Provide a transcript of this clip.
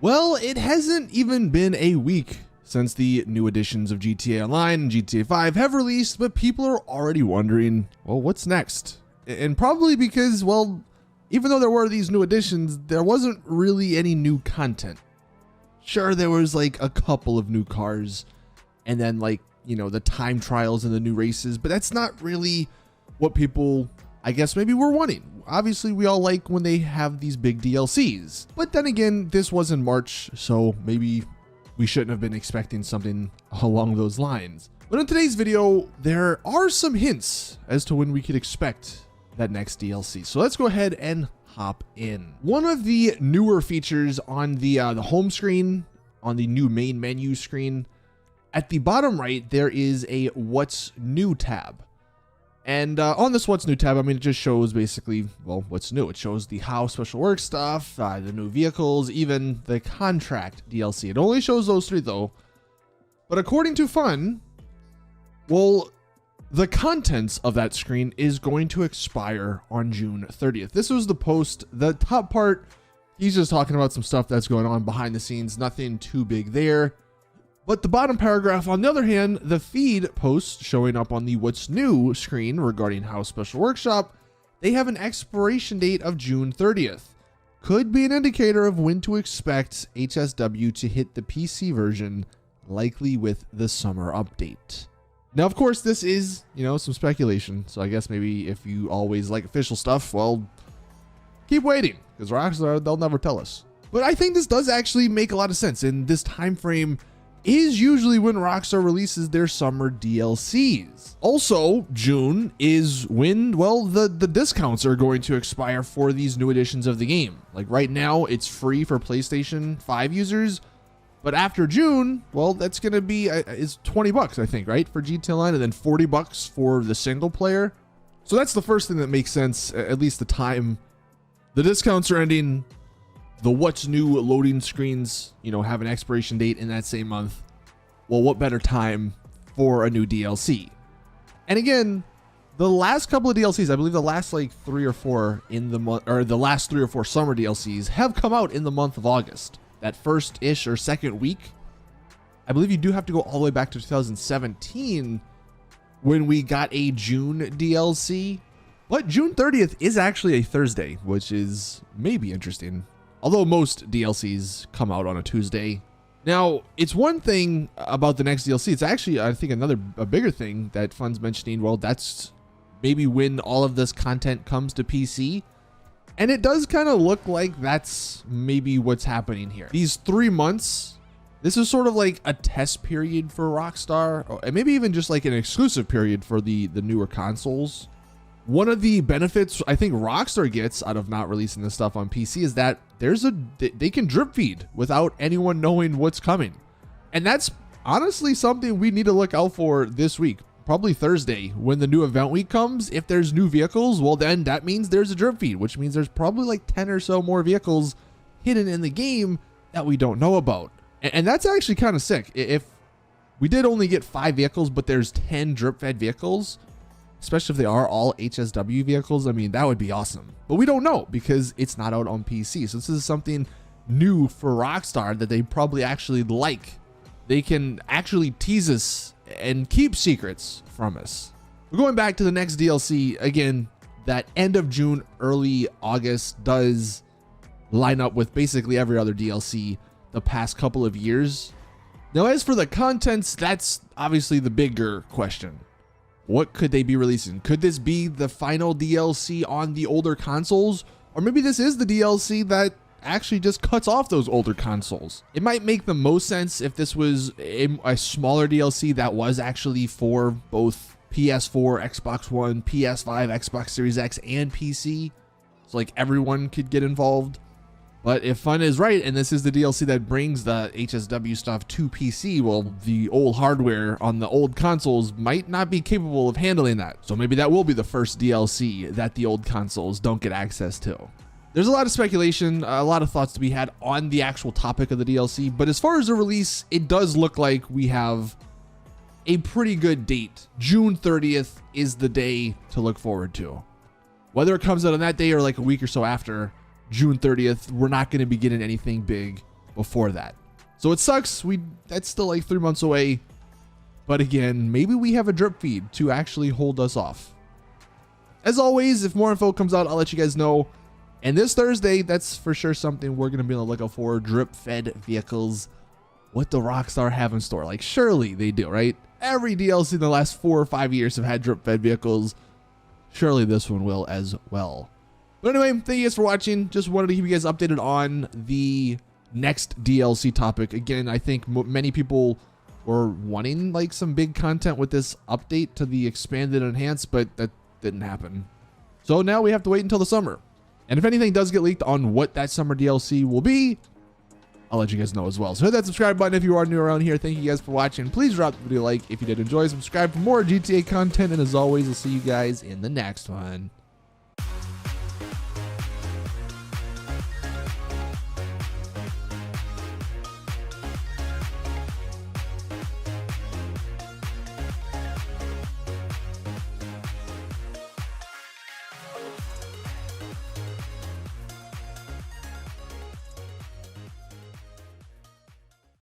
Well, it hasn't even been a week since the new editions of GTA Online and GTA 5 have released, but people are already wondering, well, what's next? And probably because, well, even though there were these new additions, there wasn't really any new content. Sure, there was like a couple of new cars and then like, you know, the time trials and the new races, but that's not really what people, I guess, maybe were wanting. Obviously, we all like when they have these big DLCs, but then again, this was in March, so maybe we shouldn't have been expecting something along those lines. But in today's video, there are some hints as to when we could expect that next DLC. So let's go ahead and hop in. One of the newer features on the home screen, on the new main menu screen, at the bottom right, there is a What's New tab. And on this What's New tab, I mean, it just shows basically, well, what's new. It shows the How Special Work stuff, the new vehicles, even the contract DLC. It only shows those three though. But according to Fun, well, the contents of that screen is going to expire on June 30th. This was the post. The top part, he's just talking about some stuff that's going on behind the scenes. Nothing too big there. But the bottom paragraph, on the other hand, the feed post showing up on the What's New screen regarding How Special Workshop, they have an expiration date of June 30th. Could be an indicator of when to expect HSW to hit the PC version, likely with the summer update. Now, of course, this is, you know, some speculation. So I guess maybe if you always like official stuff, well, keep waiting, because Rockstar, they'll never tell us. But I think this does actually make a lot of sense. In this time frame is usually when Rockstar releases their summer DLCs. Also, June is when, well, the discounts are going to expire for these new editions of the game. Like right now, it's free for PlayStation 5 users, but after June, well, that's going to be, is 20 bucks, I think, right? For GTA Online, and then 40 bucks for the single player. So that's the first thing that makes sense, at least the time. The discounts are ending. The What's New loading screens, you know, have an expiration date in that same month. Well, what better time for a new DLC? And again, the last couple of DLCs, I believe the last like 3 or 4 in the month, or the last 3 or 4 summer DLCs have come out in the month of August. That first-ish or second week. I believe you do have to go all the way back to 2017 when we got a June DLC. But June 30th is actually a Thursday, which is maybe interesting. Although most DLCs come out on a Tuesday. Now, it's one thing about the next DLC. It's actually, I think, a bigger thing that Fun's mentioning. Well, that's maybe when all of this content comes to PC. And it does kind of look like that's maybe what's happening here. These 3 months, this is sort of like a test period for Rockstar, and maybe even just like an exclusive period for the newer consoles. One of the benefits I think Rockstar gets out of not releasing this stuff on PC is that they can drip feed without anyone knowing what's coming. And that's honestly something we need to look out for this week. Probably Thursday when the new event week comes. If there's new vehicles, well, then that means there's a drip feed, which means there's probably like 10 or so more vehicles hidden in the game that we don't know about. And that's actually kind of sick. If we did only get 5 vehicles, but there's 10 drip fed vehicles, especially if they are all HSW vehicles, I mean, that would be awesome. But we don't know because it's not out on PC. So this is something new for Rockstar that they probably actually like. They can actually tease us and keep secrets from us. We're going back to the next DLC. Again, that end of June, early August does line up with basically every other DLC the past couple of years. Now, as for the contents, that's obviously the bigger question. What could they be releasing? Could this be the final DLC on the older consoles? Or maybe this is the DLC that actually just cuts off those older consoles. It might make the most sense if this was a smaller DLC that was actually for both PS4, Xbox One, PS5, Xbox Series X, and PC. So like everyone could get involved. But if Fun is right, and this is the DLC that brings the HSW stuff to PC, well, the old hardware on the old consoles might not be capable of handling that. So maybe that will be the first DLC that the old consoles don't get access to. There's a lot of speculation, a lot of thoughts to be had on the actual topic of the DLC, but as far as the release, it does look like we have a pretty good date. June 30th is the day to look forward to. Whether it comes out on that day or like a week or so after, June 30th, we're not going to be getting anything big before that. So it sucks. That's still like 3 months away. But again, maybe we have a drip feed to actually hold us off. As always, if more info comes out, I'll let you guys know. And this Thursday, that's for sure something we're going to be on the lookout for. Drip fed vehicles. What do Rockstar have in store? Like, surely they do, right? Every DLC in the last 4 or 5 years have had drip fed vehicles. Surely this one will as well. But anyway, thank you guys for watching. Just wanted to keep you guys updated on the next DLC topic. Again, I think many people were wanting like some big content with this update to the expanded enhanced, but that didn't happen. So now we have to wait until the summer. And if anything does get leaked on what that summer DLC will be, I'll let you guys know as well. So hit that subscribe button if you are new around here. Thank you guys for watching. Please drop the video a like if you did enjoy. Subscribe for more GTA content. And as always, I'll see you guys in the next one.